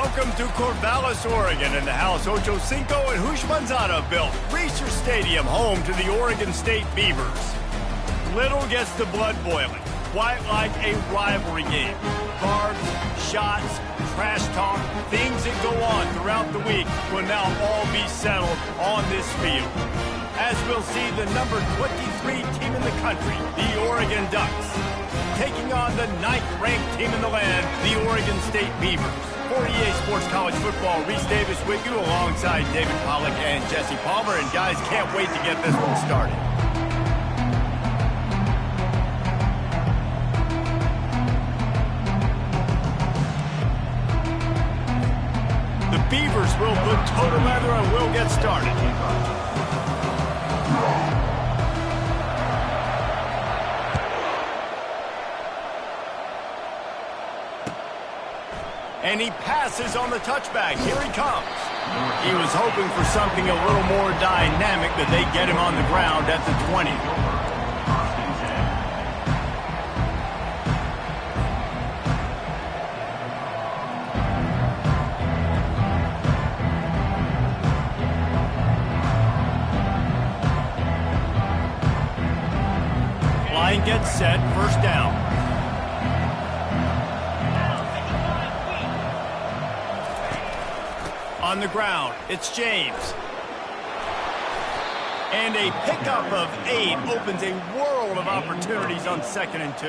Welcome to Corvallis, Oregon, in the house Ocho Cinco and Hoosh Manzana built. Reser Stadium, home to the Oregon State Beavers. Little gets the blood boiling, quite like a rivalry game. Barbs, shots, trash talk, things that go on throughout the week will now all be settled on this field. As we'll see the number 23 team in the country, the Oregon Ducks, taking on the 9th-ranked team in the land, the Oregon State Beavers. For EA Sports College Football, Reese Davis with you alongside David Pollack and Jesse Palmer. And guys, can't wait to get this one started. The Beavers will put toe to leather and we'll get started. And he passes on the touchback. Here he comes. He was hoping for something a little more dynamic, but they get him on the ground at the 20. Line gets set, first down. On the ground, it's James. And a pickup of 8 opens a world of opportunities on 2nd and 2.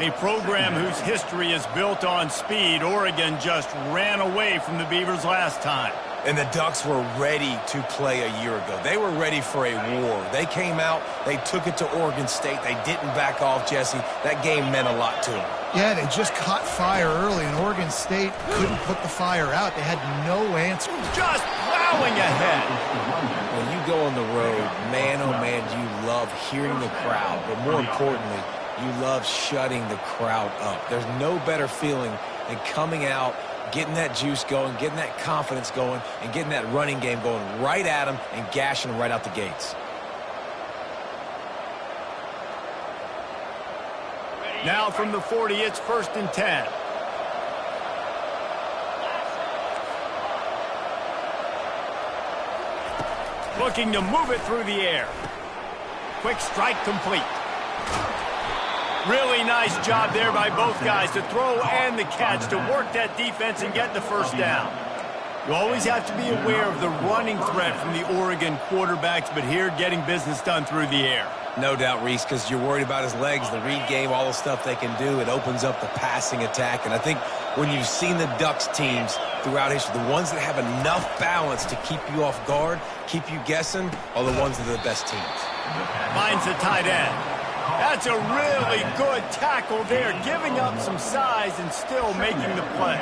A program whose history is built on speed. Oregon just ran away from the Beavers last time. And the Ducks were ready to play a year ago. They were ready for a war. They came out, they took it to Oregon State. They didn't back off, Jesse. That game meant a lot to them. Yeah, they just caught fire early, and Oregon State couldn't put the fire out. They had no answer. Just plowing ahead. When you go on the road, man, oh man, you love hearing the crowd. But more importantly, you love shutting the crowd up. There's no better feeling than coming out, getting that juice going, getting that confidence going, and getting that running game going right at them and gashing them right out the gates. Now from the 40, it's 1st and 10. Looking to move it through the air. Quick strike complete. Really nice job there by both guys to throw and the catch to work that defense and get the first down. You always have to be aware of the running threat from the Oregon quarterbacks, but here getting business done through the air. No doubt, Reese, because you're worried about his legs, the read game, all the stuff they can do. It opens up the passing attack. And I think when you've seen the Ducks teams throughout history, the ones that have enough balance to keep you off guard, keep you guessing, are the ones that are the best teams. Finds the tight end. That's a really good tackle there, giving up some size and still making the play.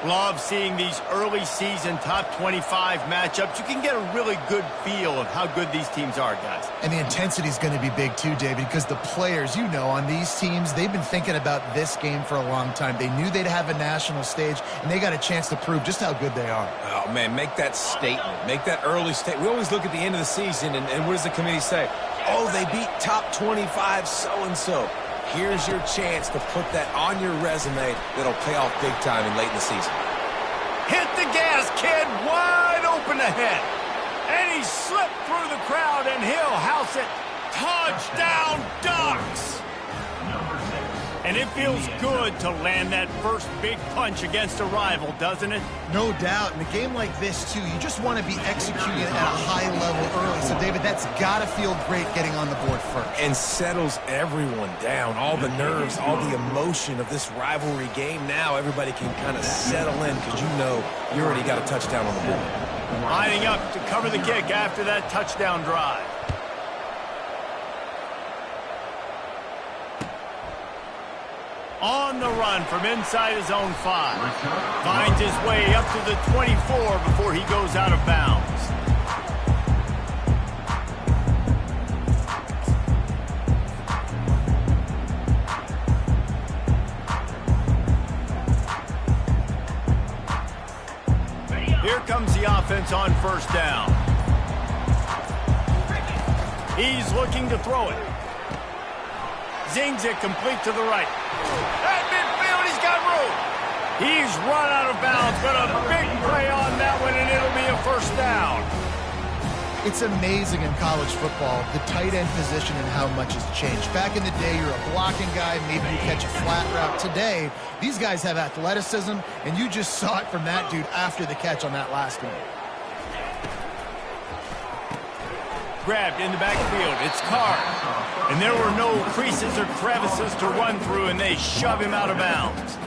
Love seeing these early season top 25 matchups. You can get a really good feel of how good these teams are, guys. And the intensity is going to be big too, David, because the players, you know, on these teams, they've been thinking about this game for a long time. They knew they'd have a national stage, and they got a chance to prove just how good they are. Oh, man, make that statement. Make that early statement. We always look at the end of the season, and what does the committee say? Oh, they beat top 25 so-and-so. Here's your chance to put that on your resume that'll pay off big time in late in the season. Hit the gas, kid. Wide open ahead. And he slipped through the crowd, and he'll house it. Touchdown, Ducks! And it feels good to land that first big punch against a rival, doesn't it? No doubt. In a game like this, too, you just want to be executing at a high level early. So, David, that's got to feel great getting on the board first. And settles everyone down. All the nerves, all the emotion of this rivalry game. Now everybody can kind of settle in because you know you already got a touchdown on the board. Lining up to cover the kick after that touchdown drive. On the run from inside his own 5. Finds his way up to the 24 before he goes out of bounds. Here comes the offense on first down. He's looking to throw it. Zings it complete to the right. At midfield, he's got room. He's run out of bounds, but a big play on that one, and it'll be a first down. It's amazing in college football, the tight end position and how much has changed. Back in the day, you're a blocking guy, maybe you catch a flat route. Today, these guys have athleticism, and you just saw it from that dude after the catch on that last one. Grabbed in the backfield. It's Carr. And there were no creases or crevices to run through, and they shove him out of bounds.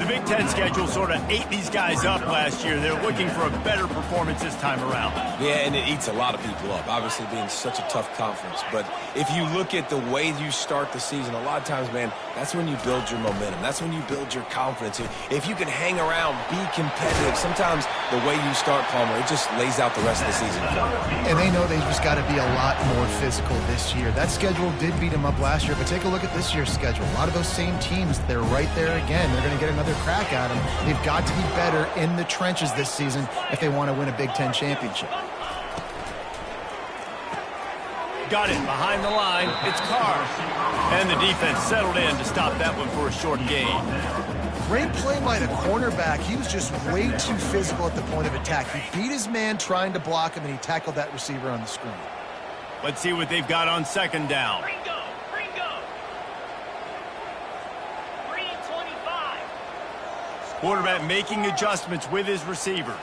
The Big Ten schedule sort of ate these guys up last year. They're looking for a better performance this time around. Yeah, and it eats a lot of people up, obviously being such a tough conference. But if you look at the way you start the season, a lot of times, man, that's when you build your momentum. That's when you build your confidence. If you can hang around, be competitive, sometimes the way you start, Palmer, it just lays out the rest of the season. And they know they've just got to be a lot more physical this year. That schedule did beat them up last year, but take a look at this year's schedule. A lot of those same teams, they're right there again. They're going to get another crack at them. They've got to be better in the trenches this season if they want to win a Big Ten championship. Got it behind the line. It's Carr. And the defense settled in to stop that one for a short gain. Great play by the cornerback. He was just way too physical at the point of attack. He beat his man trying to block him, and he tackled that receiver on the screen. Let's see what they've got on second down. Ringo. 325. Quarterback making adjustments with his receivers.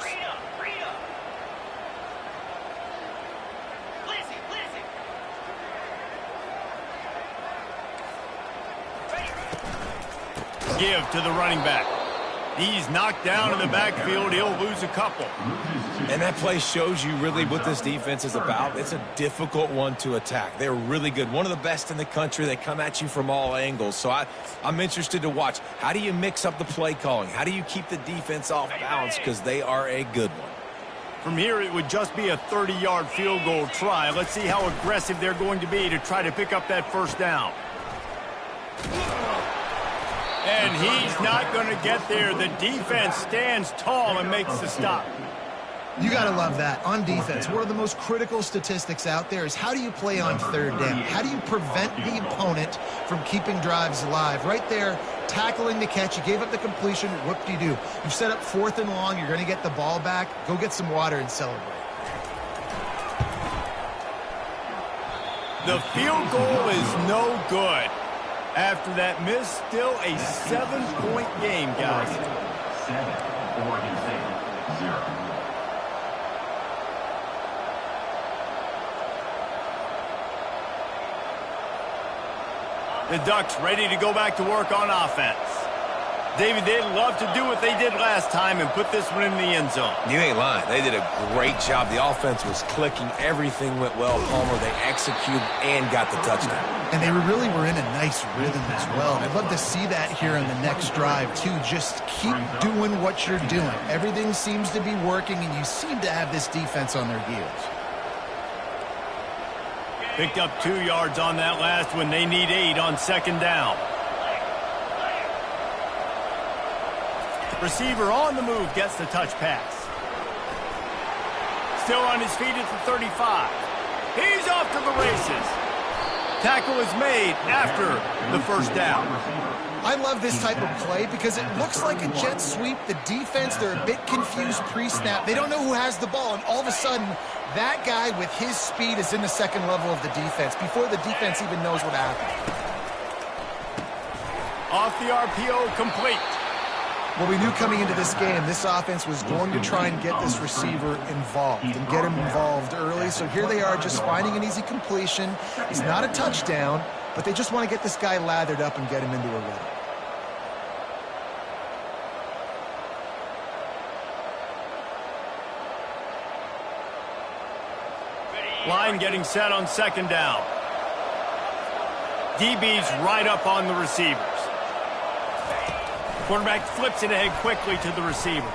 Give to the running back. He's knocked down in the backfield. He'll lose a couple. And that play shows you really what this defense is about. It's a difficult one to attack. They're really good. One of the best in the country. They come at you from all angles. So I'm interested to watch. How do you mix up the play calling? How do you keep the defense off balance? Because they are a good one. From here, it would just be a 30-yard field goal try. Let's see how aggressive they're going to be to try to pick up that first down. And he's not going to get there. The defense stands tall and makes the stop. You got to love that. On defense, one of the most critical statistics out there is how do you play on third down? How do you prevent the opponent from keeping drives alive? Right there, tackling the catch. You gave up the completion. Whoop-de-doo. You've set up 4th and long. You're going to get the ball back. Go get some water and celebrate. The field goal is no good. After that miss, still a 7-point game, guys. 7, Oregon State, 0. The Ducks ready to go back to work on offense. David, they'd love to do what they did last time and put this one in the end zone. You ain't lying. They did a great job. The offense was clicking. Everything went well. Palmer, they executed and got the touchdown. And they really were in a nice rhythm as well. I'd love to see that here on the next drive, too. Just keep doing what you're doing. Everything seems to be working, and you seem to have this defense on their heels. Picked up 2 yards on that last one. They need 8 on second down. Receiver on the move gets the touch pass. Still on his feet at the 35. He's off to the races. Tackle is made after the first down. I love this type of play because it looks like a jet sweep. The defense, they're a bit confused pre-snap. They don't know who has the ball, and all of a sudden, that guy with his speed is in the second level of the defense before the defense even knows what happened. Off the RPO, complete. Well, we knew coming into this game, this offense was going to try and get this receiver involved and get him involved early. So here they are just finding an easy completion. It's not a touchdown, but they just want to get this guy lathered up and get him into a rhythm. Line getting set on second down. DB's right up on the receivers. Quarterback flips it ahead quickly to the receiver.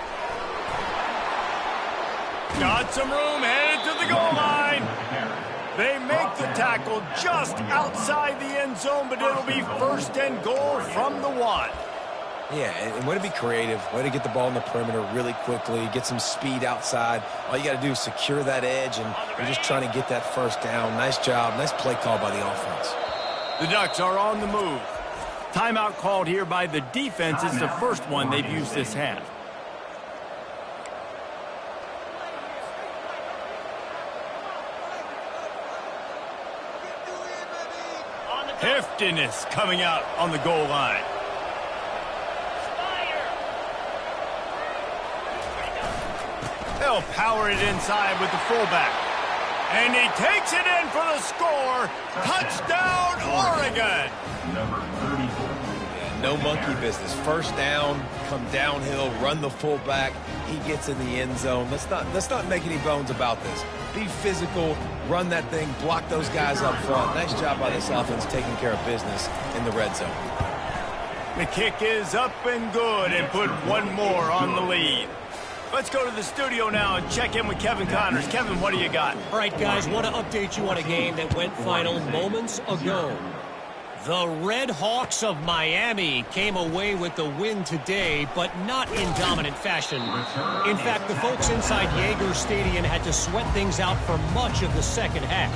Got some room, headed to the goal line. They make the tackle just outside the end zone, but it'll be 1st and goal from the 1. Yeah, and way to be creative, way to get the ball in the perimeter really quickly, get some speed outside. All you got to do is secure that edge, and you're just trying to get that first down. Nice job, nice play call by the offense. The Ducks are on the move. Timeout called here by the defense. It's the first one they've used this half. Heftiness coming out on the goal line. They'll power it inside with the fullback. And he takes it in for the score. Touchdown, Oregon. Number 34. Yeah, no monkey business. First down, come downhill, run the fullback. He gets in the end zone. Let's not make any bones about this. Be physical, run that thing, block those guys up front. Nice job by this offense taking care of business in the red zone. The kick is up and good and put one more on the lead. Let's go to the studio now and check in with Kevin Connors. Kevin, what do you got? All right, guys, want to update you on a game that went final moments ago. The Red Hawks of Miami came away with the win today, but not in dominant fashion. In fact, the folks inside Yager Stadium had to sweat things out for much of the second half.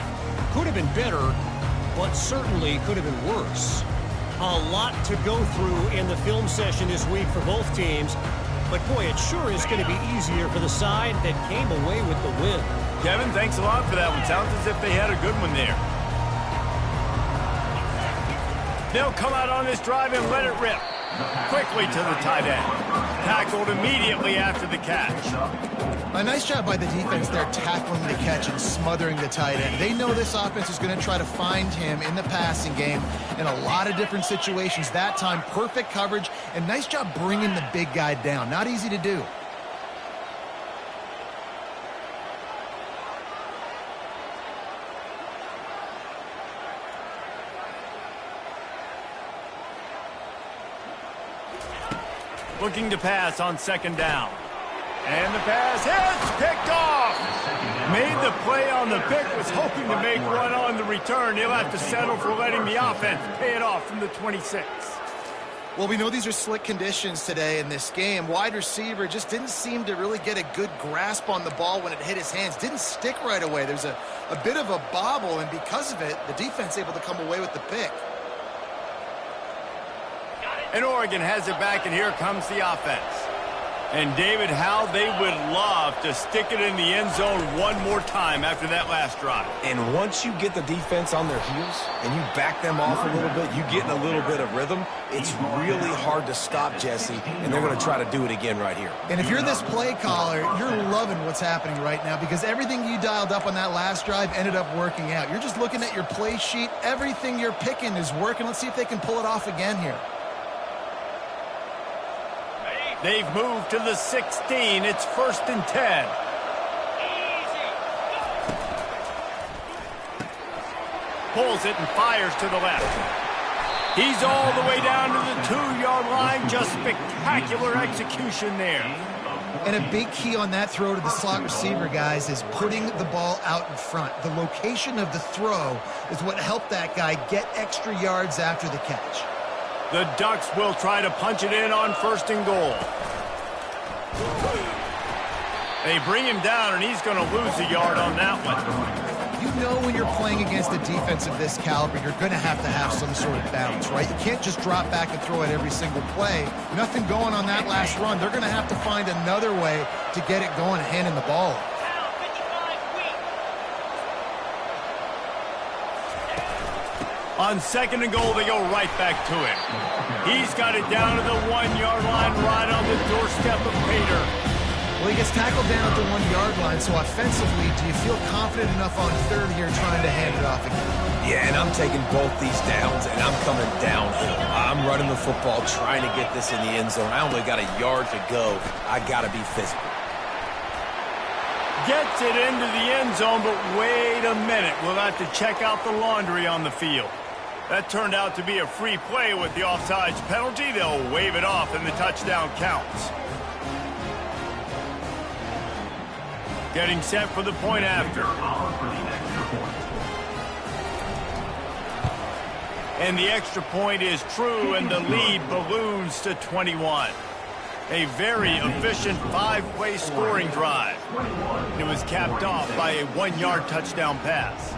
Could have been better, but certainly could have been worse. A lot to go through in the film session this week for both teams, but boy, it sure is going to be easier for the side that came away with the win. Kevin, thanks a lot for that one. Sounds as if they had a good one there. They'll come out on this drive and let it rip. Quickly to the tight end. Tackled immediately after the catch. A nice job by the defense there tackling the catch and smothering the tight end. They know this offense is going to try to find him in the passing game in a lot of different situations. That time, perfect coverage, and nice job bringing the big guy down. Not easy to do. Looking to pass on second down. And the pass hits, picked off. Made the play on the pick, was hoping to make one on the return. He'll have to settle for letting the offense pay it off from the 26. Well, we know these are slick conditions today in this game. Wide receiver just didn't seem to really get a good grasp on the ball when it hit his hands. Didn't stick right away. There's a bit of a bobble, and because of it, the defense able to come away with the pick. And Oregon has it back, and here comes the offense. And David, how they would love to stick it in the end zone one more time after that last drive. And once you get the defense on their heels and you back them off a little bit, you get in a little bit of rhythm, it's really hard to stop Jesse, and they're going to try to do it again right here. And if you're this play caller, you're loving what's happening right now because everything you dialed up on that last drive ended up working out. You're just looking at your play sheet. Everything you're picking is working. Let's see if they can pull it off again here. They've moved to the 16. It's 1st and 10. Pulls it and fires to the left. He's all the way down to the 2-yard line. Just spectacular execution there. And a big key on that throw to the slot receiver, guys, is putting the ball out in front. The location of the throw is what helped that guy get extra yards after the catch. The Ducks will try to punch it in on 1st and goal. They bring him down, and he's going to lose a yard on that one. You know when you're playing against a defense of this caliber, you're going to have some sort of balance, right? You can't just drop back and throw it every single play. Nothing going on that last run. They're going to have to find another way to get it going and handing the ball off. On 2nd and goal, they go right back to him. He's got it down to the 1-yard line, right on the doorstep of Pater. Well, he gets tackled down at the 1-yard line, so offensively, do you feel confident enough on 3rd here trying to hand it off again? Yeah, and I'm taking both these downs, and I'm coming downhill. I'm running the football, trying to get this in the end zone. I only got a yard to go. I got to be physical. Gets it into the end zone, but wait a minute. We'll have to check out the laundry on the field. That turned out to be a free play with the offsides penalty. They'll wave it off, and the touchdown counts. Getting set for the point after. And the extra point is true, and the lead balloons to 21. A very efficient 5-play scoring drive. It was capped off by a 1-yard touchdown pass.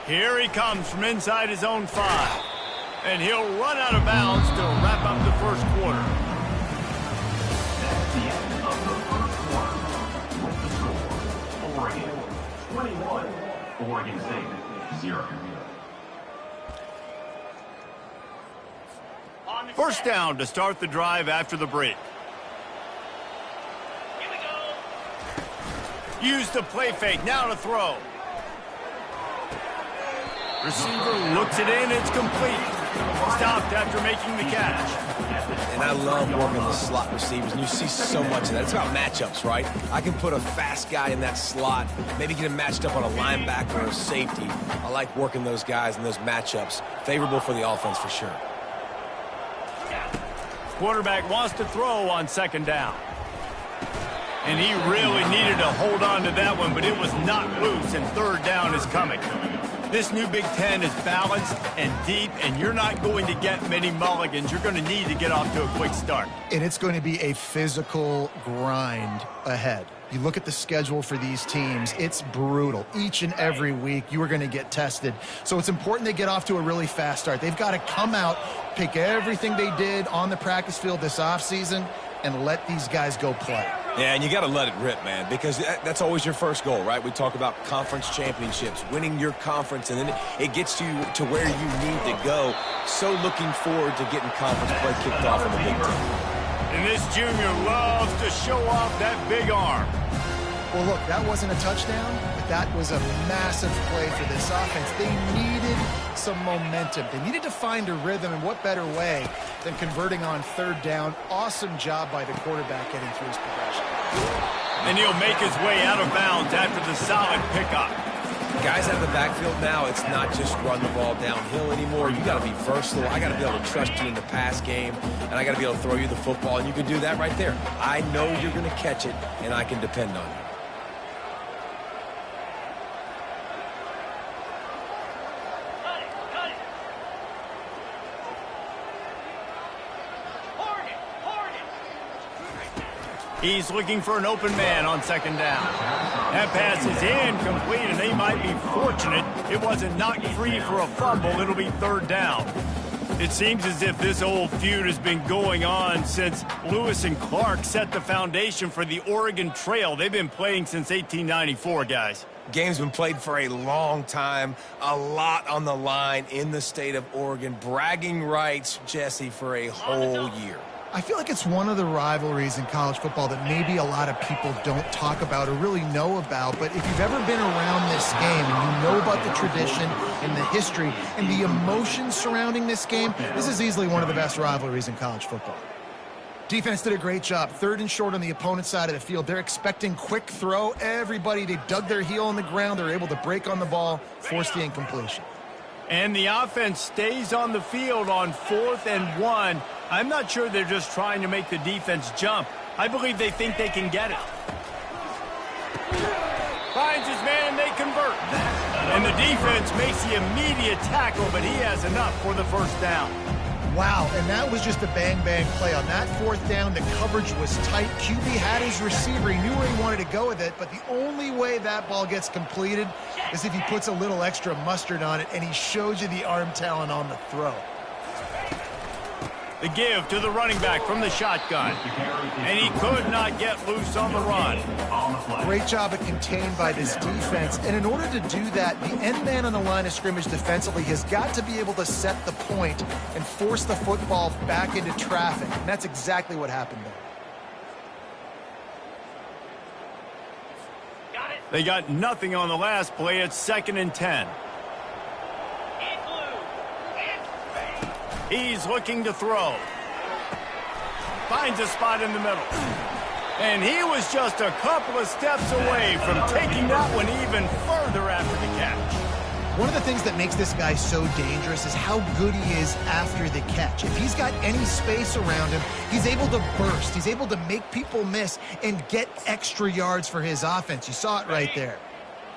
Here he comes from inside his own 5. And he'll run out of bounds to wrap up the first quarter. That's the end of the first quarter. With the score, Oregon 21, Oregon State 0. First down to start the drive after the break. Here we go. Use the play fake, now to throw. Receiver looks it in, it's complete. Stopped after making the catch. And I love working the slot receivers, and you see so much of that. It's about matchups, right? I can put a fast guy in that slot, maybe get him matched up on a linebacker or a safety. I like working those guys in those matchups. Favorable for the offense for sure. Quarterback wants to throw on second down. And he really needed to hold on to that one, but it was not loose, and third down is coming. This new Big Ten is balanced and deep, and you're not going to get many mulligans. You're going to need to get off to a quick start. And it's going to be a physical grind ahead. You look at the schedule for these teams, it's brutal. Each and every week, you are going to get tested. So it's important they get off to a really fast start. They've got to come out, pick everything they did on the practice field this offseason, and let these guys go play. Yeah, and you got to let it rip, man, because that's always your first goal, right? We talk about conference championships, winning your conference, and then it gets you to where you need to go. So looking forward to getting conference play kicked off in the Big Ten. And this junior loves to show off that big arm. Well, look, that wasn't a touchdown, but that was a massive play for this offense. They needed some momentum. They needed to find a rhythm, and what better way than converting on third down. Awesome job by the quarterback getting through his progression. And he'll make his way out of bounds after the solid pickup. Guys out of the backfield now, it's not just run the ball downhill anymore. You got to be versatile. I got to be able to trust you in the pass game, and I got to be able to throw you the football, and you can do that right there. I know you're going to catch it, and I can depend on you. He's looking for an open man on second down. That pass is incomplete, and they might be fortunate it wasn't knocked free for a fumble. It'll be third down. It seems as if this old feud has been going on since Lewis and Clark set the foundation for the Oregon Trail. They've been playing since 1894, guys. Game's been played for a long time, a lot on the line in the state of Oregon. Bragging rights, Jesse, for a whole year. I feel like it's one of the rivalries in college football that maybe a lot of people don't talk about or really know about. But if you've ever been around this game and you know about the tradition and the history and the emotions surrounding this game, this is easily one of the best rivalries in college football. Defense did a great job. Third and short on the opponent's side of the field. They're expecting quick throw. Everybody, they dug their heel on the ground. They're able to break on the ball, force the incompletion. And the offense stays on the field on 4th and 1. I'm not sure they're just trying to make the defense jump. I believe they think they can get it. Finds his man, they convert. And the defense makes the immediate tackle, but he has enough for the first down. Wow, and that was just a bang-bang play. On that fourth down, the coverage was tight. QB had his receiver. He knew where he wanted to go with it, but the only way that ball gets completed is if he puts a little extra mustard on it, and he shows you the arm talent on the throw. The give to the running back from the shotgun. And he could not get loose on the run. Great job at contained by this defense. And in order to do that, the end man on the line of scrimmage defensively has got to be able to set the point and force the football back into traffic. And that's exactly what happened there. They got nothing on the last play. It's 2nd and 10. He's looking to throw. Finds a spot in the middle. And he was just a couple of steps away from taking that one even further after the catch. One of the things that makes this guy so dangerous is how good he is after the catch. If he's got any space around him, he's able to burst. He's able to make people miss and get extra yards for his offense. You saw it right there.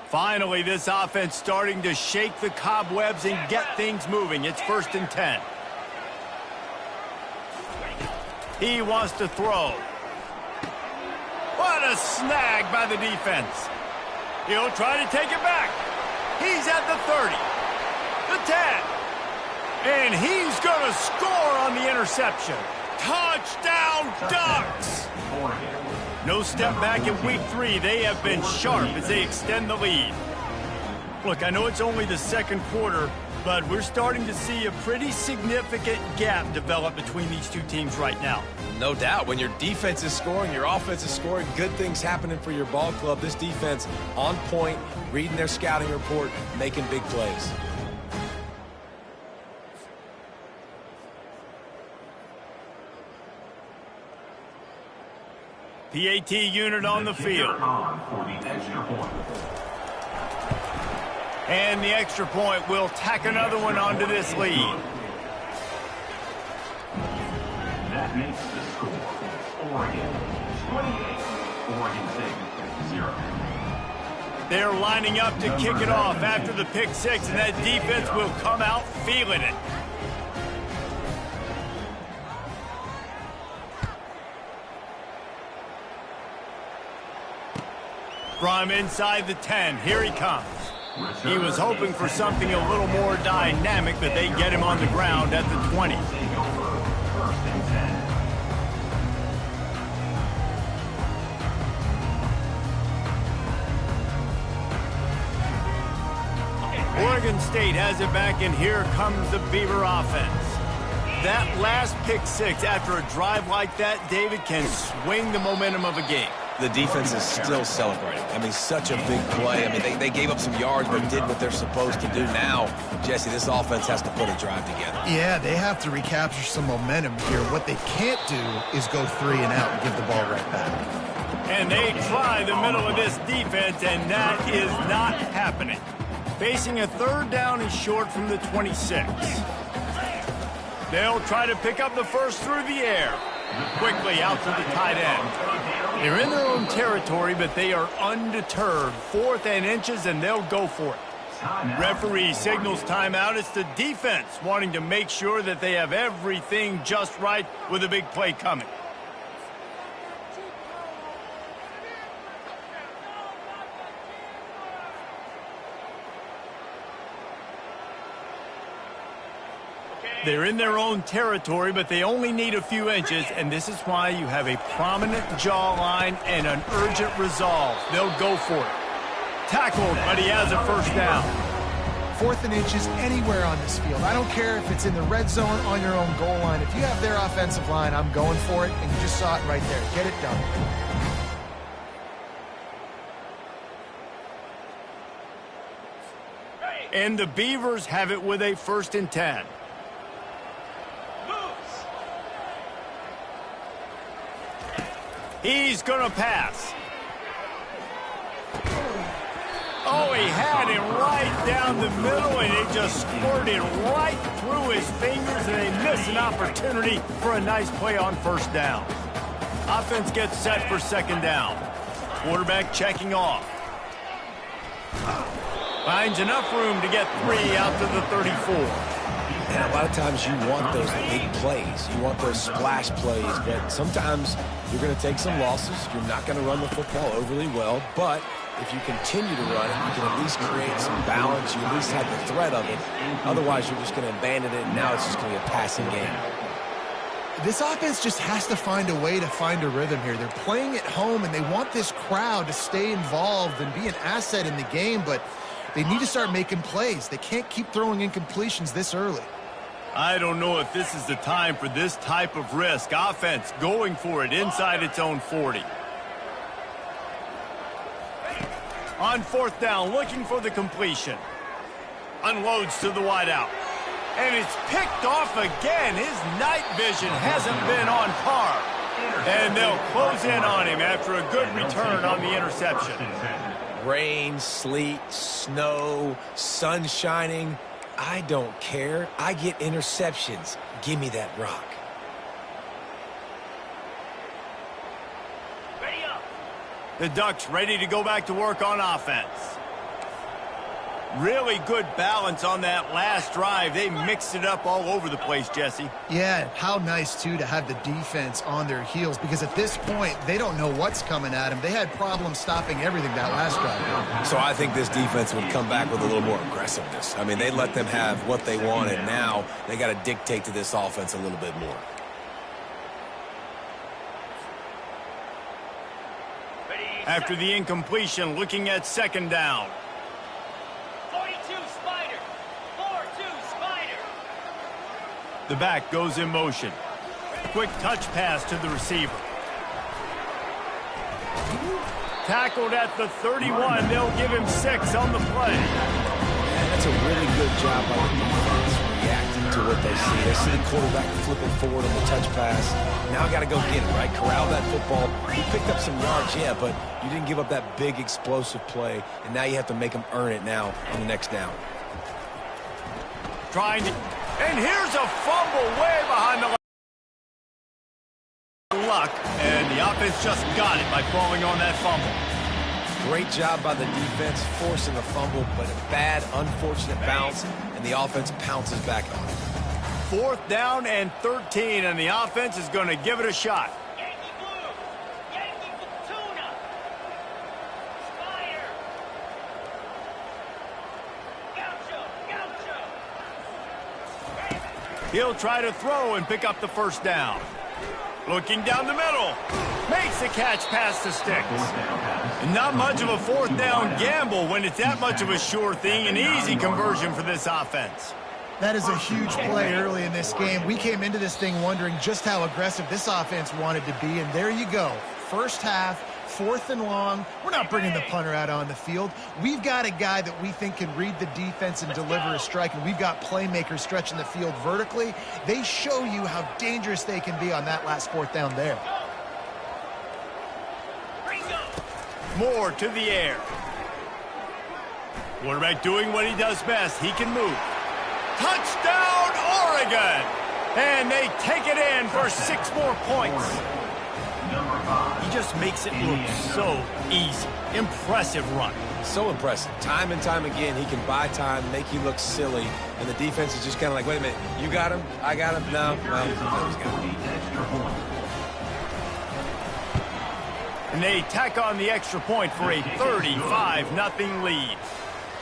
Finally, this offense starting to shake the cobwebs and get things moving. It's 1st and 10. He wants to throw. What a snag by the defense. He'll try to take it back. He's at the 30. The 10. And he's going to score on the interception. Touchdown Ducks! No step back in week 3. They have been sharp as they extend the lead. Look, I know it's only the second quarter, but we're starting to see a pretty significant gap develop between these two teams right now. No doubt. When your defense is scoring, your offense is scoring, good things happening for your ball club. This defense on point, reading their scouting report, making big plays. PAT unit on the field. And the extra point will tack another one onto this lead. That makes the score Oregon 28, Oregon State 0. They're lining up to kick it off after the pick 6, and that defense will come out feeling it. From inside the 10, here he comes. He was hoping for something a little more dynamic, but they get him on the ground at the 20. Oregon State has it back, and here comes the Beaver offense. That last pick 6 after a drive like that, David, can swing the momentum of a game. The defense is still celebrating. I mean, such a big play. I mean, they gave up some yards, but did what they're supposed to do. Now, Jesse, this offense has to put a drive together. Yeah, they have to recapture some momentum here. What they can't do is go 3 and out and give the ball right back. And they try the middle of this defense, and that is not happening. Facing a 3rd down and short from the 26. They'll try to pick up the first through the air. Quickly out to the tight end. They're in their own territory, but they are undeterred. 4th and inches, and they'll go for it. Referee signals timeout. It's the defense wanting to make sure that they have everything just right with a big play coming. They're in their own territory, but they only need a few inches, and this is why you have a prominent jawline and an urgent resolve. They'll go for it. Tackled, but he has a first down. 4th and inches anywhere on this field. I don't care if it's in the red zone, on your own goal line. If you have their offensive line, I'm going for it, and you just saw it right there. Get it done. And the Beavers have it with a 1st and 10. He's going to pass. Oh, he had him right down the middle, and it just squirted right through his fingers, and they miss an opportunity for a nice play on 1st down. Offense gets set for 2nd down. Quarterback checking off. Finds enough room to get 3 out to the 34. And a lot of times you want those big plays. You want those splash plays, but sometimes you're going to take some losses. You're not going to run the football overly well, but if you continue to run it, you can at least create some balance. You at least have the threat of it. Otherwise, you're just going to abandon it, and now it's just going to be a passing game. This offense just has to find a way to find a rhythm here. They're playing at home, and they want this crowd to stay involved and be an asset in the game, but they need to start making plays. They can't keep throwing incompletions this early. I don't know if this is the time for this type of risk. Offense going for it inside its own 40. On 4th down, looking for the completion. Unloads to the wideout. And it's picked off again. His night vision hasn't been on par. And they'll close in on him after a good return on the interception. Rain, sleet, snow, sun shining. I don't care. I get interceptions. Give me that rock. The Ducks ready to go back to work on offense. Really good balance on that last drive. They mixed it up all over the place, Jesse. Yeah, how nice, too, to have the defense on their heels, because at this point, they don't know what's coming at them. They had problems stopping everything that last drive. So I think this defense would come back with a little more aggressiveness. I mean, they let them have what they wanted. Now they got to dictate to this offense a little bit more. After the incompletion, looking at second down. 42 Spider. 4-2 Spider. The back goes in motion. Quick touch pass to the receiver. Tackled at the 31. They'll give him 6 on the play. And that's a really good job by the defense reacting to what they see. They see the quarterback flip it forward on the touch pass. Now I got to go get it, right? Corral that football. He picked up some yards, yeah, but you didn't give up that big explosive play, and now you have to make them earn it now on the next down. Trying to... And here's a fumble way behind the luck, and the offense just got it by falling on that fumble. Great job by the defense forcing a fumble, but a bad, unfortunate bounce, and the offense pounces back on it. 4th down and 13, and the offense is going to give it a shot. Yankee Blue. Yankee Tuna. Spider. Gaucho. He'll try to throw and pick up the first down. Looking down the middle. Makes the catch past the sticks. And not much of a 4th down gamble when it's that much of a sure thing. An easy conversion for this offense. That is a huge play early in this game. We came into this thing wondering just how aggressive this offense wanted to be, and there you go. First half, 4th and long. We're not bringing the punter out on the field. We've got a guy that we think can read the defense and deliver a strike, and we've got playmakers stretching the field vertically. They show you how dangerous they can be on that last 4th down there. More to the air. Quarterback doing what he does best. He can move. Touchdown, Oregon! And they take it in for 6 more points. He just makes it look so easy. Impressive run. So impressive. Time and time again, he can buy time, make you look silly, and the defense is just kind of like, wait a minute, you got him? I got him? No, he's got him. And they tack on the extra point for a 35-0 lead.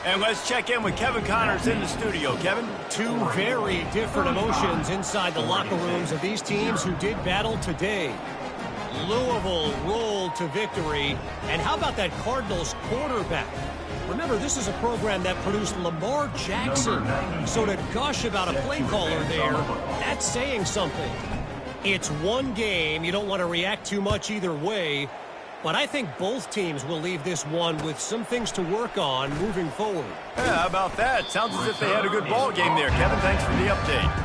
And let's check in with Kevin Connors in the studio. Kevin? 2 very different emotions inside the locker rooms of these teams who did battle today. Louisville rolled to victory. And how about that Cardinals quarterback? Remember, this is a program that produced Lamar Jackson. So to gush about a play caller there, that's saying something. It's one game. You don't want to react too much either way. But I think both teams will leave this one with some things to work on moving forward. Yeah, how about that? Sounds as if they had a good ball game there, Kevin. Thanks for the update.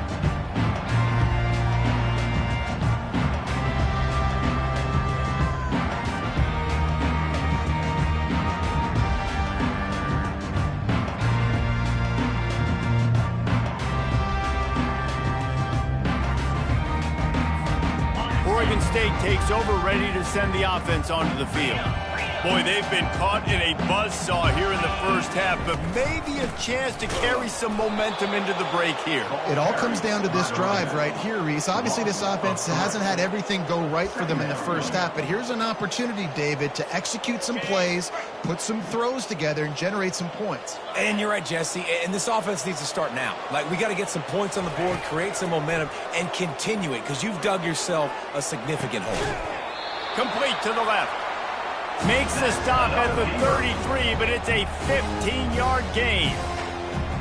Oregon State takes over, ready to send the offense onto the field. Boy, they've been caught in a buzzsaw here in the first half, but maybe a chance to carry some momentum into the break here. It all comes down to this drive right here, Reese. Obviously, this offense hasn't had everything go right for them in the first half, but here's an opportunity, David, to execute some plays, put some throws together, and generate some points. And you're right, Jesse, and this offense needs to start now. Like, we got to get some points on the board, create some momentum, and continue it, because you've dug yourself a significant hole. Complete to the left. Makes the stop at the 33, but it's a 15-yard gain.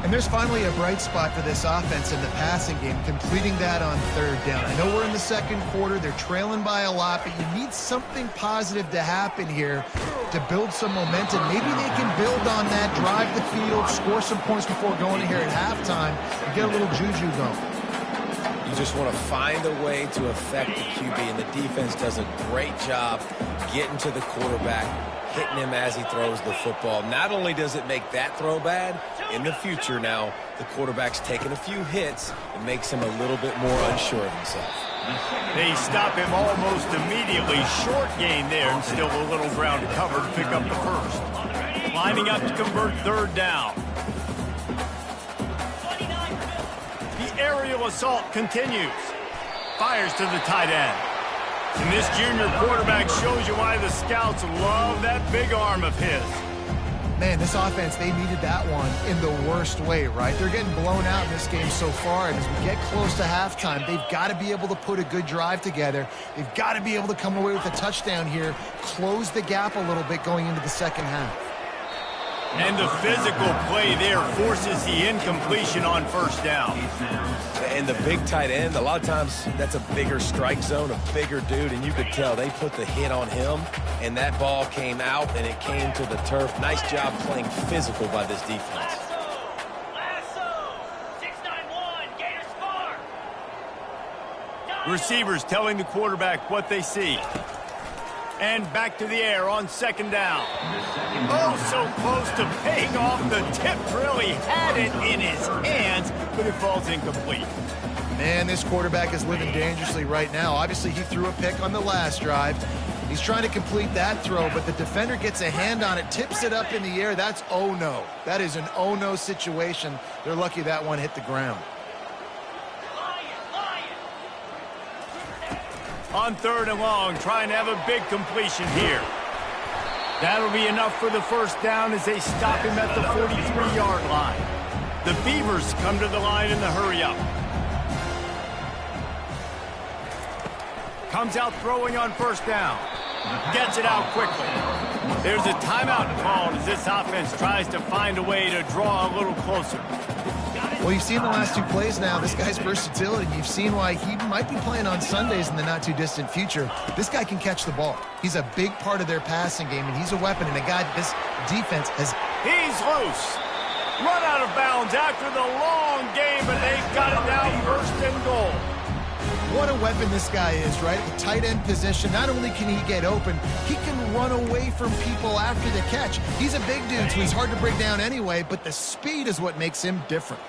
And there's finally a bright spot for this offense in the passing game, completing that on 3rd down. I know we're in the 2nd quarter. They're trailing by a lot, but you need something positive to happen here to build some momentum. Maybe they can build on that, drive the field, score some points before going in here at halftime, and get a little juju going. You just want to find a way to affect the QB, and the defense does a great job getting to the quarterback, hitting him as he throws the football. Not only does it make that throw bad, in the future now, the quarterback's taking a few hits. It makes him a little bit more unsure of himself. They stop him almost immediately. Short gain there, and still a little ground to cover to pick up the first. Lining up to convert 3rd down. aerial assault continues. Fires to the tight end. And this junior quarterback shows you why the scouts love that big arm of his. Man, this offense, they needed that one in the worst way, right? They're getting blown out in this game so far, and as we get close to halftime, they've got to be able to put a good drive together. They've got to be able to come away with a touchdown here, close the gap a little bit going into the second half. And the physical play there forces the incompletion on first down. And the big tight end, a lot of times that's a bigger strike zone, a bigger dude, and you could tell they put the hit on him, and that ball came out, and it came to the turf. Nice job playing physical by this defense. Lasso! 691, Gators score! Receivers telling the quarterback what they see. And back to the air on second down. Oh, so close to paying off the tip drill. He had it in his hands, but it falls incomplete. Man, this quarterback is living dangerously right now. Obviously, he threw a pick on the last drive. He's trying to complete that throw, but the defender gets a hand on it, tips it up in the air. That's oh-no. That is an oh-no situation. They're lucky that one hit the ground. On third and long, trying to have a big completion here. That'll be enough for the first down as they stop him at the 43-yard line. The Beavers come to the line in the hurry-up. Comes out throwing on first down. Gets it out quickly. There's a timeout called as this offense tries to find a way to draw a little closer. Well, you've seen the last two plays now. This guy's versatility. You've seen why he might be playing on Sundays in the not-too-distant future. This guy can catch the ball. He's a big part of their passing game, and he's a weapon, and a guy this defense has... He's loose. Run out of bounds after the long game, but they've got it now first and goal. What a weapon this guy is, right? At the tight end position, not only can he get open, he can run away from people after the catch. He's a big dude, so he's hard to break down anyway, but the speed is what makes him different.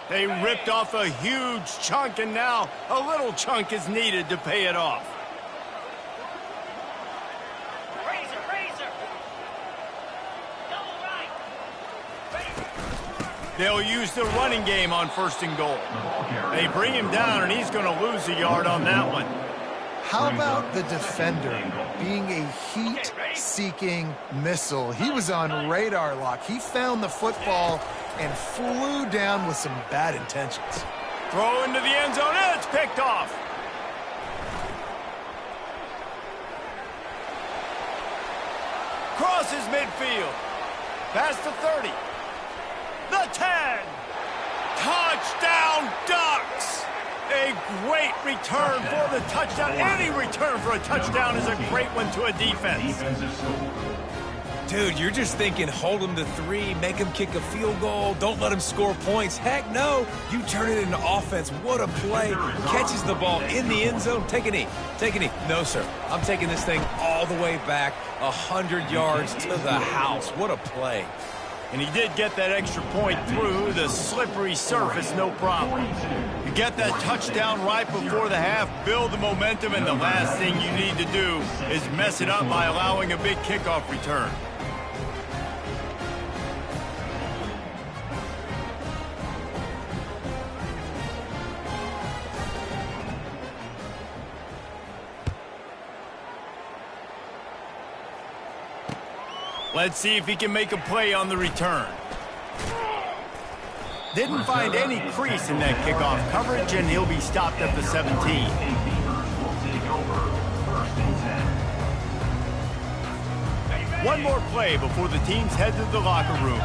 They ripped off a huge chunk, and now a little chunk is needed to pay it off. Razor! Double right! They'll use the running game on first and goal. They bring him down, and he's going to lose a yard on that one. How about the defender being a heat-seeking missile? He was on radar lock. He found the football and flew down with some bad intentions. Throw into the end zone, and it's picked off. Crosses midfield. Past the 30. The 10. Touchdown Ducks. A great return for the touchdown. Any return for a touchdown is a great one to a defense. Dude, you're just thinking, hold him to 3, make him kick a field goal, don't let him score points. Heck no, you turn it into offense. What a play. Catches the ball in the end zone. Take a knee. No, sir. I'm taking this thing all the way back 100 yards to the house. What a play. And he did get that extra point through the slippery surface, no problem. You get that touchdown right before the half, build the momentum, and the last thing you need to do is mess it up by allowing a big kickoff return. Let's see if he can make a play on the return. Didn't find any crease in that kickoff coverage, and he'll be stopped at the 17. One more play before the teams head to the locker room.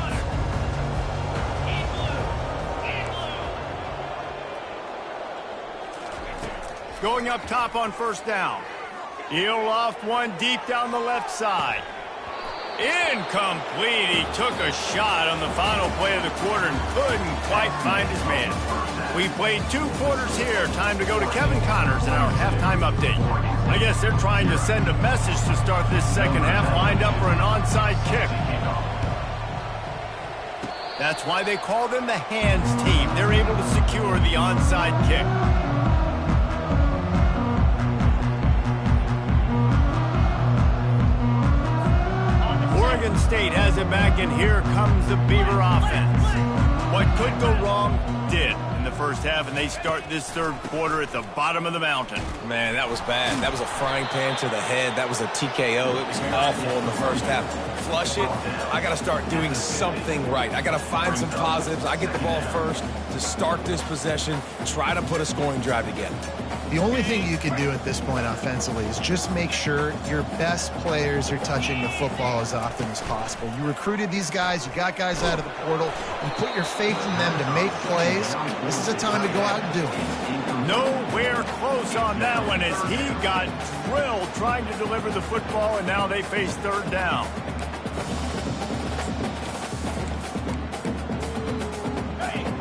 Going up top on first down. He'll loft one deep down the left side. Incomplete. He took a shot on the final play of the quarter and couldn't quite find his man. We played 2 quarters here. Time to go to Kevin Connors in our halftime update. I guess they're trying to send a message to start this second half, lined up for an onside kick. That's why they call them the hands team. They're able to secure the onside kick. Oregon State has it back, and here comes the Beaver offense. What could go wrong did. And the first half, and they start this third quarter at the bottom of the mountain. Man, that was bad. That was a frying pan to the head. That was a TKO. It was awful in the first half. Flush it. I got to start doing something right. I got to find some positives. I get the ball first to start this possession, try to put a scoring drive together. The only thing you can do at this point offensively is just make sure your best players are touching the football as often as possible. You recruited these guys, you got guys out of the portal, you put your faith in them to make plays. This is a time to go out and do it. Nowhere close on that one as he got drilled trying to deliver the football, and now they face third down.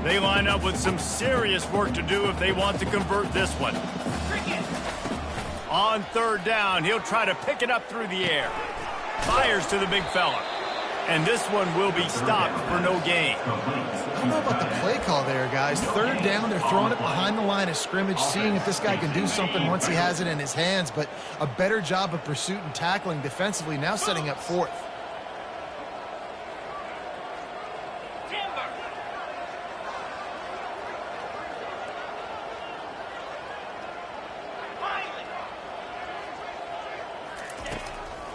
They line up with some serious work to do if they want to convert this one. On third down, he'll try to pick it up through the air. Fires to the big fella. And this one will be stopped for no gain. I don't know about the play call there, guys. Third down, they're throwing it behind the line of scrimmage, seeing if this guy can do something once he has it in his hands, but a better job of pursuit and tackling defensively, now setting up fourth.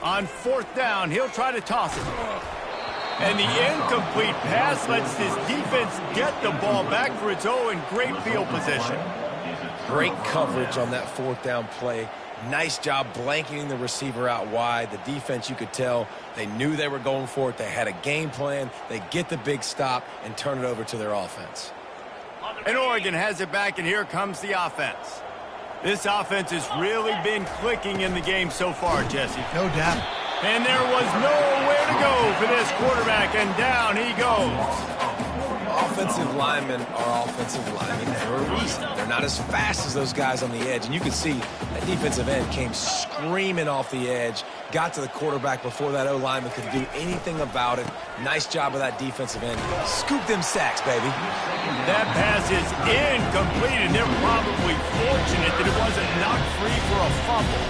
On fourth down, he'll try to toss it. And the incomplete pass lets this defense get the ball back for its own great field position. Great coverage on that fourth down play. Nice job blanketing the receiver out wide. The defense, you could tell, they knew they were going for it. They had a game plan. They get the big stop and turn it over to their offense. And Oregon has it back, and here comes the offense. This offense has really been clicking in the game so far, Jesse. No doubt. And there was nowhere to go for this quarterback, and down he goes. Offensive linemen are offensive linemen for a reason. They're not as fast as those guys on the edge. And you can see that defensive end came screaming off the edge, got to the quarterback before that O-lineman could do anything about it. Nice job of that defensive end. Scoop them sacks, baby. That pass is incomplete, and they're probably fortunate that it wasn't knocked free for a fumble.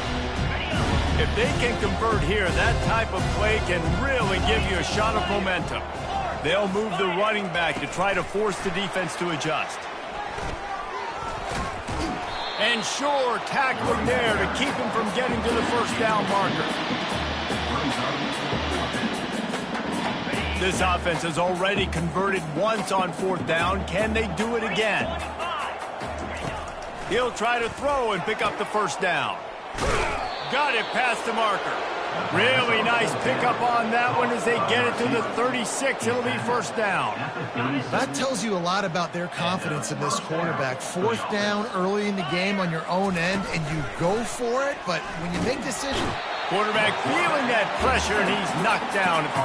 If they can convert here, that type of play can really give you a shot of momentum. They'll move the running back to try to force the defense to adjust. And sure, tackling there to keep him from getting to the first down marker. This offense has already converted once on fourth down. Can they do it again? He'll try to throw and pick up the first down. Got it past the marker. Really nice pickup on that one as they get it to the 36. It'll be first down. That tells you a lot about their confidence in this quarterback. Fourth down early in the game on your own end, and you go for it, but when you make decisions... Quarterback feeling that pressure, and he's knocked down at the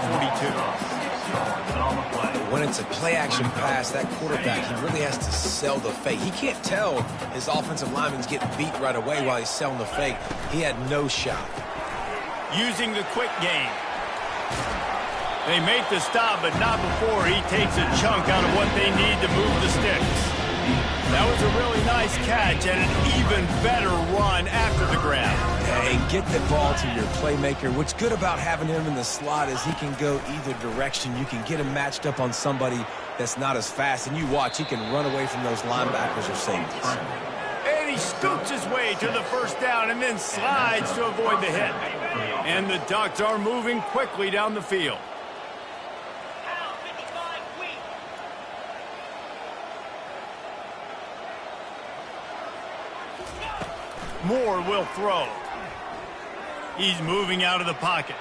42. When it's a play-action pass, that quarterback, he really has to sell the fake. He can't tell his offensive lineman's getting beat right away while he's selling the fake. He had no shot. Using the quick game. They make the stop, but not before he takes a chunk out of what they need to move the sticks. That was a really nice catch and an even better run after the grab. Hey, get the ball to your playmaker. What's good about having him in the slot is he can go either direction. You can get him matched up on somebody that's not as fast, and you watch, he can run away from those linebackers or safeties. And he scoops his way to the first down and then slides to avoid the hit. And the Ducks are moving quickly down the field. Moore will throw. He's moving out of the pocket.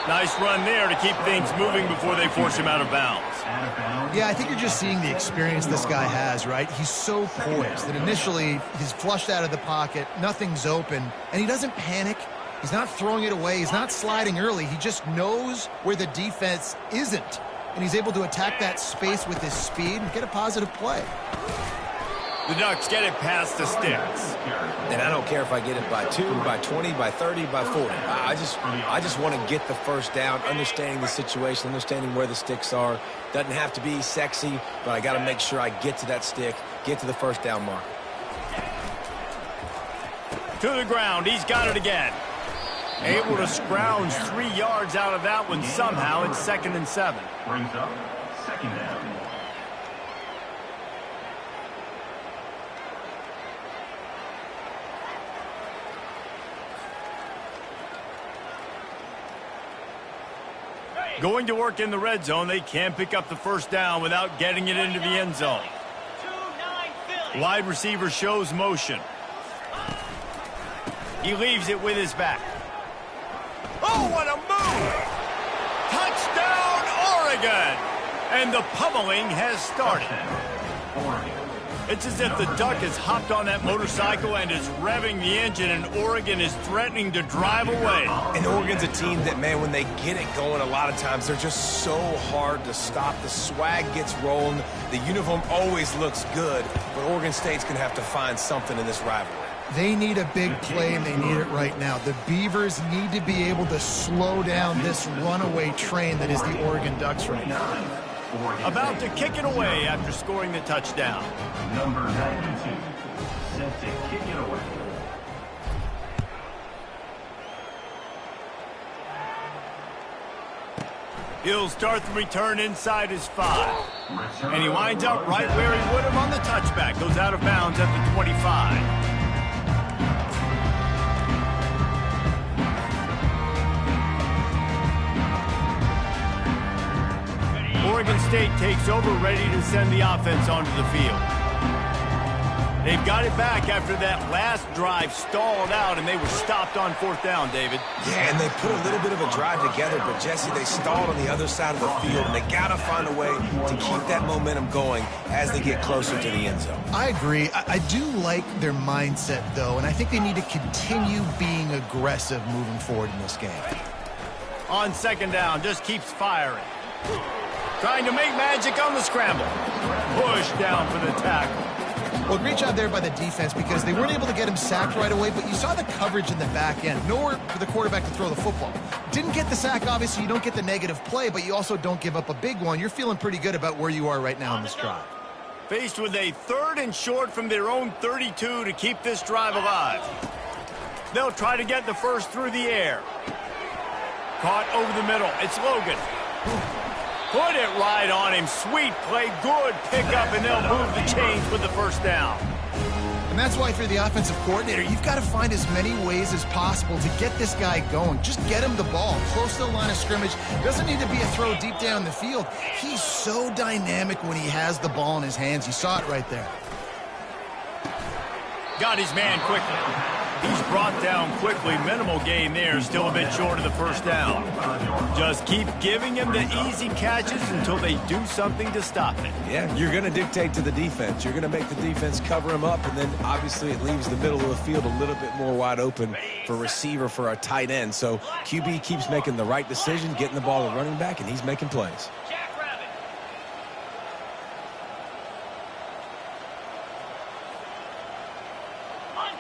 Nice run there to keep things moving before they force him out of bounds. Yeah, I think you're just seeing the experience this guy has, right? He's so poised that initially he's flushed out of the pocket, nothing's open, and he doesn't panic. He's not throwing it away. He's not sliding early. He just knows where the defense isn't, and he's able to attack that space with his speed and get a positive play. The Ducks get it past the sticks. And I don't care if I get it by 2, by 20, by 30, by 40. I just want to get the first down, understanding the situation, understanding where the sticks are. Doesn't have to be sexy, but I got to make sure I get to that stick, get to the first down mark. To the ground. He's got it again. Able to scrounge 3 yards out of that one somehow. It's 2nd and 7. Brings up second down. Going to work in the red zone, they can't pick up the first down without getting it into the end zone. 2-9 Philly. Wide receiver shows motion. He leaves it with his back. Oh, what a move! Touchdown, Oregon! And the pummeling has started. Oregon. It's as if the Duck has hopped on that motorcycle and is revving the engine, and Oregon is threatening to drive away. And Oregon's a team that, man, when they get it going, a lot of times they're just so hard to stop. The swag gets rolling. The uniform always looks good, but Oregon State's going to have to find something in this rivalry. They need a big play, and they need it right now. The Beavers need to be able to slow down this runaway train that is the Oregon Ducks right now. About to kick it away after scoring the touchdown. Number 92, set to kick it away. He'll start the return inside his 5. And he winds up right where he would have on the touchback. Goes out of bounds at the 25. Oregon State takes over, ready to send the offense onto the field. They've got it back after that last drive stalled out, and they were stopped on 4th down, David. Yeah, and they put a little bit of a drive together, but, Jesse, they stalled on the other side of the field, and they got to find a way to keep that momentum going as they get closer to the end zone. I agree. I do like their mindset, though, and I think they need to continue being aggressive moving forward in this game. On 2nd down, just keeps firing. Trying to make magic on the scramble. Push down for the tackle. Well, great job there by the defense because they weren't able to get him sacked right away, but you saw the coverage in the back end. Nowhere for the quarterback to throw the football. Didn't get the sack, obviously. You don't get the negative play, but you also don't give up a big one. You're feeling pretty good about where you are right now in this drive. Faced with a 3rd and short from their own 32 to keep this drive alive. They'll try to get the first through the air. Caught over the middle. It's Logan. Put it right on him. Sweet play. Good pickup, and they'll move the chains with the first down. And that's why, if you're the offensive coordinator, you've got to find as many ways as possible to get this guy going. Just get him the ball close to the line of scrimmage. Doesn't need to be a throw deep down the field. He's so dynamic when he has the ball in his hands. You saw it right there. Got his man quickly. He's brought down quickly. Minimal gain there. Still a bit short of the first down. Just keep giving him the easy catches until they do something to stop it. Yeah, you're going to dictate to the defense. You're going to make the defense cover him up, and then obviously it leaves the middle of the field a little bit more wide open for receiver, for a tight end. So QB keeps making the right decision, getting the ball to running back, and he's making plays. Jackrabbit. Under.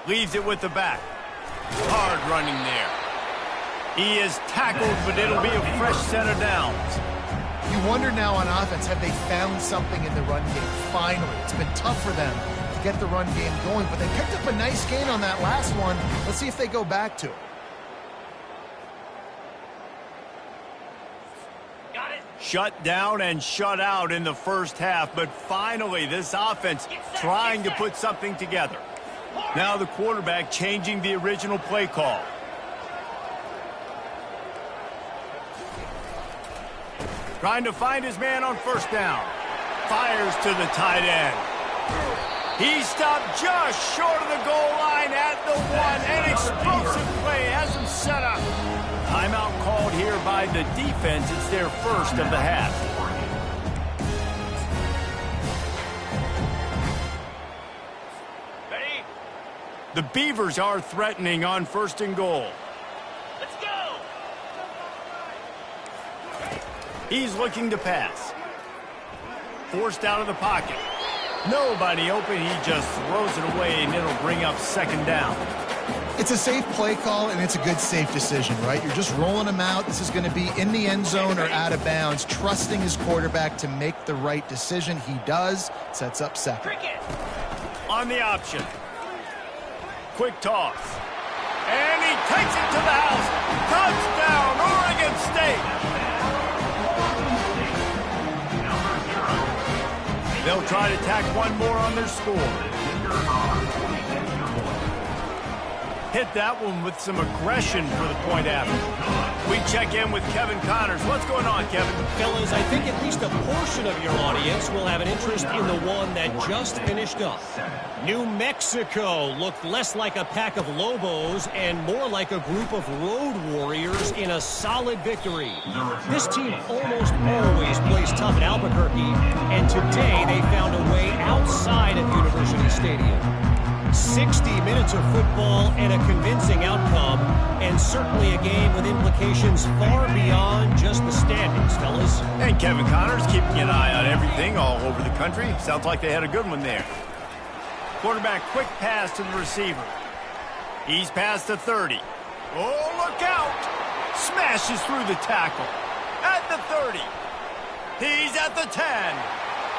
Leaves it with the back. Hard running there. He is tackled, but it'll be a fresh set of downs. You wonder now on offense, have they found something in the run game? Finally, it's been tough for them to get the run game going, but they picked up a nice gain on that last one. Let's see if they go back to it. Got it. Shut down and shut out in the first half, but finally this offense trying to put something together. Now the quarterback changing the original play call. Trying to find his man on 1st down. Fires to the tight end. He stopped just short of the goal line at the 1. An explosive play has him set up. Timeout called here by the defense. It's their first of the half. Ready? The Beavers are threatening on 1st and goal. Let's go. He's looking to pass. Forced out of the pocket. Nobody open. He just throws it away, and it'll bring up 2nd down. It's a safe play call, and it's a good, safe decision, right? You're just rolling him out. This is going to be in the end zone or out of bounds, trusting his quarterback to make the right decision. He does. Sets up 2nd. Cricket. On the option. Quick toss. And he takes it to the house. Touchdown, Oregon State. They'll try to tack one more on their score. hit that one with some aggression for the point after. We check in with Kevin Connors. What's going on, Kevin? Fellas, I think at least a portion of your audience will have an interest in the one that just finished up. New Mexico looked less like a pack of Lobos and more like a group of road warriors in a solid victory. This team almost always plays tough at Albuquerque, and today they found a way outside of University Stadium. 60 minutes of football and a convincing outcome, and certainly a game with implications far beyond just the standings, fellas. And Kevin Connors keeping an eye on everything all over the country. Sounds like they had a good one there. Quarterback quick pass to the receiver. He's past the 30. Oh, look out! Smashes through the tackle. At the 30. He's at the 10.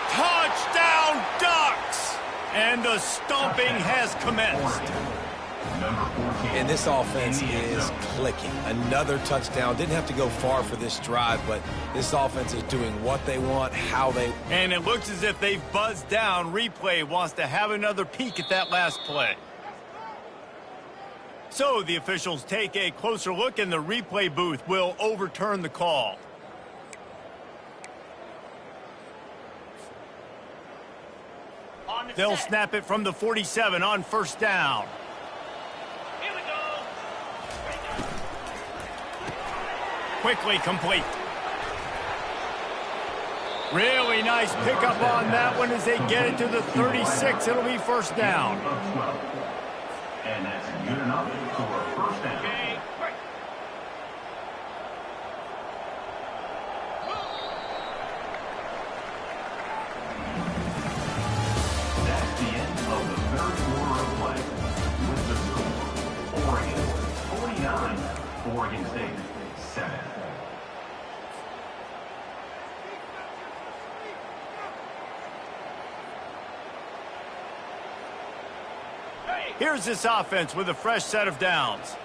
Touchdown, Ducks! And the stomping has commenced. And this offense is clicking. Another touchdown. Didn't have to go far for this drive, but this offense is doing what they want, how they... And it looks as if they've buzzed down. Replay wants to have another peek at that last play. So the officials take a closer look, and the replay booth will overturn the call. They'll snap it from the 47 on first down. Here we go. Quickly complete. Really nice pickup on that one as they get it to the 36. It'll be first down. And that's good enough for a first down. Okay, break. That's the end of the third quarter of play. With the score, Oregon 49, Oregon State 7. Here's this offense with a fresh set of downs.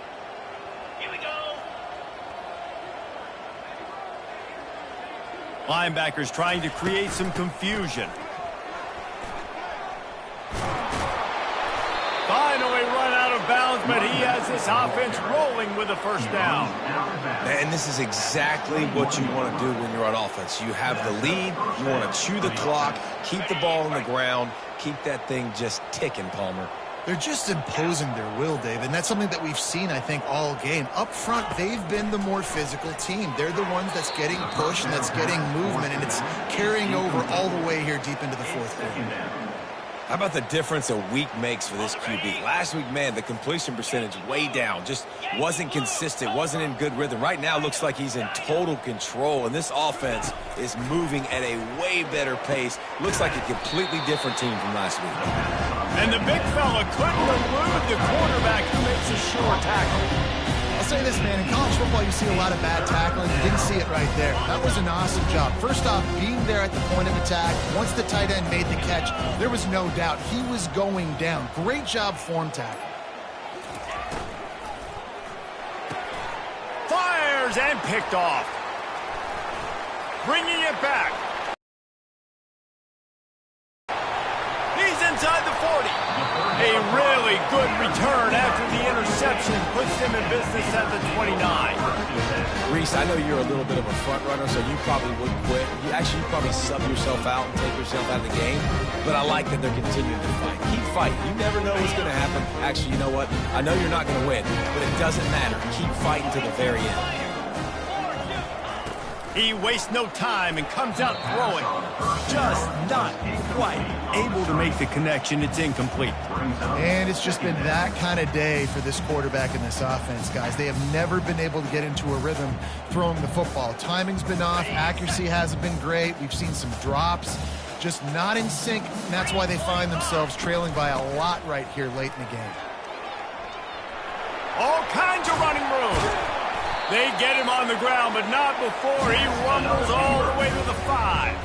Here we go. Linebackers trying to create some confusion. Finally run out of bounds, but he has this offense rolling with a first down. And this is exactly what you want to do when you're on offense. You have the lead, you want to chew the clock, keep the ball on the ground, keep that thing just ticking, Palmer. They're just imposing their will, David, and that's something that we've seen, I think, all game. Up front, they've been the more physical team. They're the ones that's getting pushed and that's getting movement, and it's carrying over all the way here deep into the fourth quarter. How about the difference a week makes for this QB? Last week, man, the completion percentage way down. Just wasn't consistent, wasn't in good rhythm. Right now, looks like he's in total control, and this offense is moving at a way better pace. Looks like a completely different team from last week. And the big fella couldn't elude the quarterback who makes a sure tackle. I'll say this, man, in college football you see a lot of bad tackling. You didn't see it right there. That was an awesome job. First off, being there at the point of attack, once the tight end made the catch, there was no doubt he was going down. Great job form tackle. Fires and picked off. Bringing it back. He's inside the 40. A really good return after the interception puts him in business at the 29. Reese, I know you're a little bit of a front runner, so you probably would quit. You probably sub yourself out and take yourself out of the game. But I like that they're continuing to fight. Keep fighting. You never know what's going to happen. Actually, you know what? I know you're not going to win, but it doesn't matter. Keep fighting to the very end. He wastes no time and comes out throwing. Just not quite able to make the connection. It's incomplete. And it's just been that kind of day for this quarterback and this offense, guys. They have never been able to get into a rhythm throwing the football. Timing's been off. Accuracy hasn't been great. We've seen some drops. Just not in sync, and that's why they find themselves trailing by a lot right here late in the game. All kinds of running room. They get him on the ground, but not before he rumbles all the way to the 5.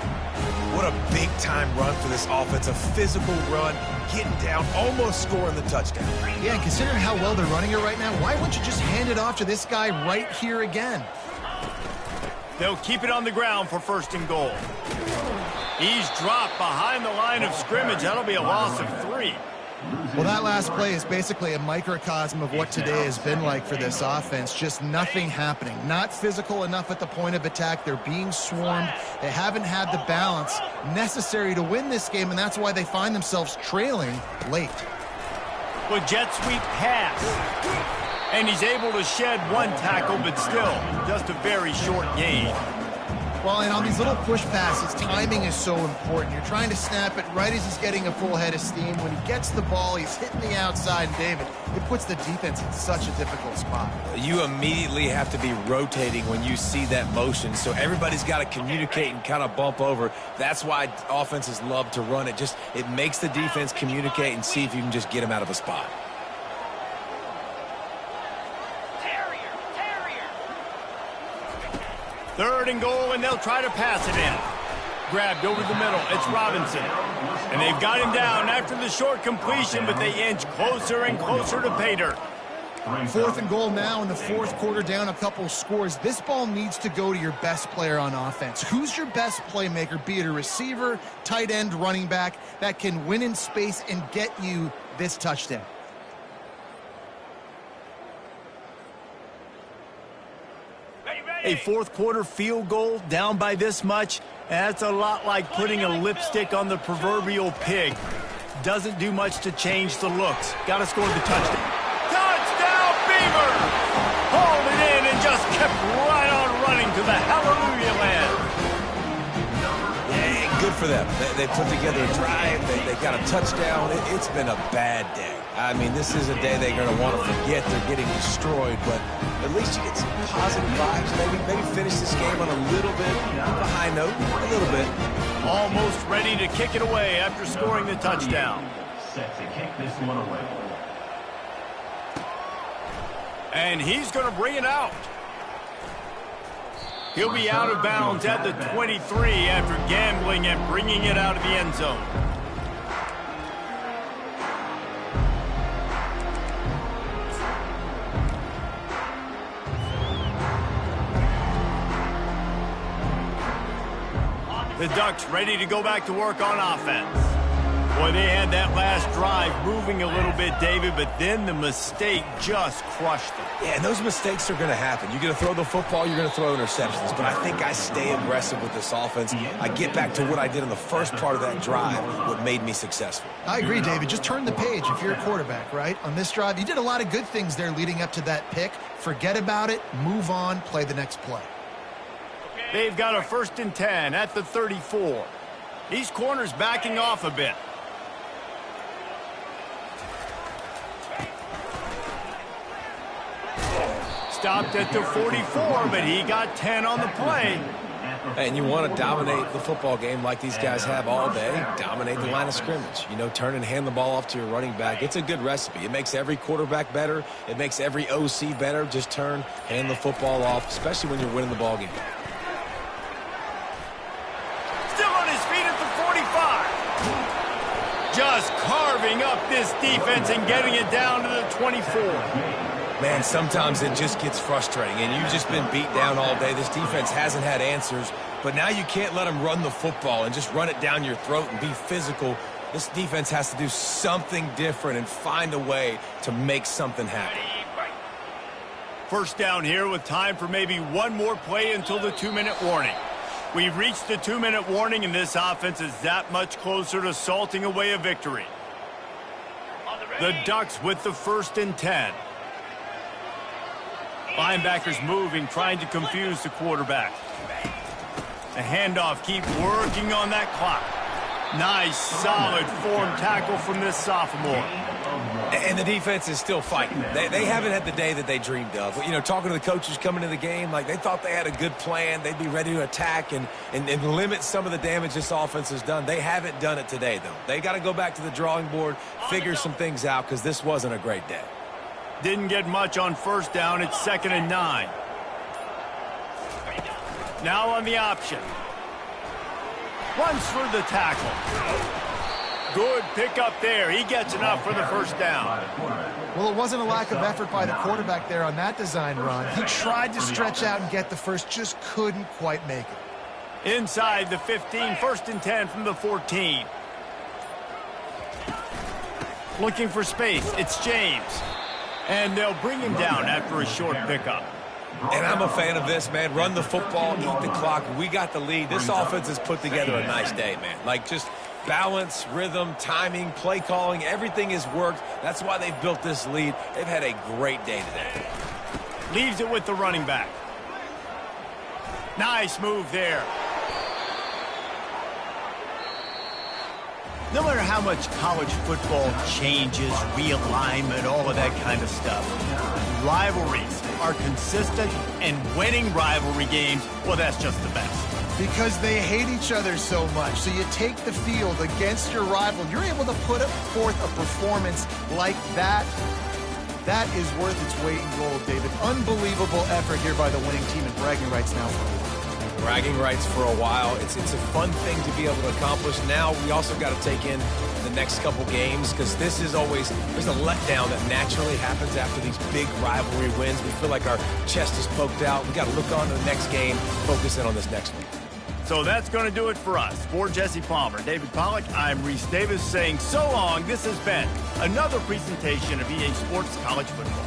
What a big-time run for this offense. A physical run, getting down, almost scoring the touchdown. Yeah, and considering how well they're running it right now, why wouldn't you just hand it off to this guy right here again? They'll keep it on the ground for first and goal. He's dropped behind the line of scrimmage. That'll be a loss of 3. Well, that last play is basically a microcosm of what today has been like for this offense. Just nothing happening. Not physical enough at the point of attack. They're being swarmed. They haven't had the balance necessary to win this game, and that's why they find themselves trailing late. Well, jet sweep pass. And he's able to shed one tackle, but still, just a very short gain. Well, and on these little push passes, timing is so important. You're trying to snap it right as he's getting a full head of steam. When he gets the ball, he's hitting the outside, and David, it puts the defense in such a difficult spot. You immediately have to be rotating when you see that motion, so everybody's got to communicate and kind of bump over. That's why offenses love to run it. It makes the defense communicate and see if you can just get him out of a spot. Third and goal, and they'll try to pass it in. Grabbed over the middle. It's Robinson. And they've got him down after the short completion, but they inch closer and closer to pay dirt. Fourth and goal now in the fourth quarter, down a couple scores. This ball needs to go to your best player on offense. Who's your best playmaker, be it a receiver, tight end, running back, that can win in space and get you this touchdown? A fourth quarter field goal down by this much, that's a lot like putting a lipstick on the proverbial pig. Doesn't do much to change the looks. Got to score the touchdown. Touchdown, Beavers! Hauled it in and just kept right on running to the hallelujah land. Yeah, good for them. They put together a drive. They got a touchdown. It's been a bad day. I mean, this is a day they're going to want to forget. They're getting destroyed, but at least you get some positive vibes. Maybe finish this game on a little bit of a high note, a little bit. Almost ready to kick it away after scoring the touchdown. Set to kick this one away. And he's going to bring it out. He'll be out of bounds at the 23 after gambling and bringing it out of the end zone. The Ducks ready to go back to work on offense. Boy, they had that last drive moving a little bit, David, but then the mistake just crushed them. Yeah, and those mistakes are going to happen. You're going to throw the football, you're going to throw interceptions, but I think I stay aggressive with this offense. I get back to what I did in the first part of that drive, what made me successful. I agree, David. Just turn the page if you're a quarterback, right? On this drive, you did a lot of good things there leading up to that pick. Forget about it, move on, play the next play. They've got a 1st and 10 at the 34. These corners backing off a bit. Stopped at the 44, but he got 10 on the play. And you want to dominate the football game like these guys have all day. Dominate the line of scrimmage. You know, turn and hand the ball off to your running back. It's a good recipe. It makes every quarterback better. It makes every OC better. Just turn, hand the football off, especially when you're winning the ball game. Still on his feet at the 45. Just carving up this defense and getting it down to the 24. Man, sometimes it just gets frustrating, and you've just been beat down all day. This defense hasn't had answers, but now you can't let them run the football and just run it down your throat and be physical. This defense has to do something different and find a way to make something happen. First down here with time for maybe one more play until the 2-minute warning. We've reached the 2-minute warning, and this offense is that much closer to salting away a victory. The Ducks with the 1st and 10. Linebackers moving, trying to confuse the quarterback. The handoff, keep working on that clock. Nice, solid form tackle from this sophomore. And the defense is still fighting. They haven't had the day that they dreamed of. You know, talking to the coaches coming into the game, like they thought they had a good plan. They'd be ready to attack and limit some of the damage this offense has done. They haven't done it today, though. They got to go back to the drawing board, figure some things out, because this wasn't a great day. Didn't get much on first down. It's 2nd and 9. Now on the option. Runs for the tackle. Good pickup there. He gets enough for the first down. Well, it wasn't a lack of effort by the quarterback there on that design run. He tried to stretch out and get the first, just couldn't quite make it. Inside the 15, 1st and 10 from the 14. Looking for space. It's James. And they'll bring him down after a short pickup. And I'm a fan of this, man. Run the football, eat the clock. We got the lead. This offense has put together a nice day, man. Like, just balance, rhythm, timing, play calling, everything has worked. That's why they've built this lead. They've had a great day today. Leaves it with the running back. Nice move there. No matter how much college football changes, realignment, all of that kind of stuff, rivalries are consistent, and winning rivalry games, well, that's just the best. Because they hate each other so much. So you take the field against your rival. You're able to put forth a performance like that. That is worth its weight in gold, David. Unbelievable effort here by the winning team, and bragging rights now for a while. Bragging rights for a while. It's a fun thing to be able to accomplish. Now we also got to take in the next couple games, because this is always, there's a letdown that naturally happens after these big rivalry wins. We feel like our chest is poked out. We got to look on to the next game, focus in on this next one. So that's going to do it for us. For Jesse Palmer, David Pollack, I'm Reese Davis saying so long. This has been another presentation of EA Sports College Football.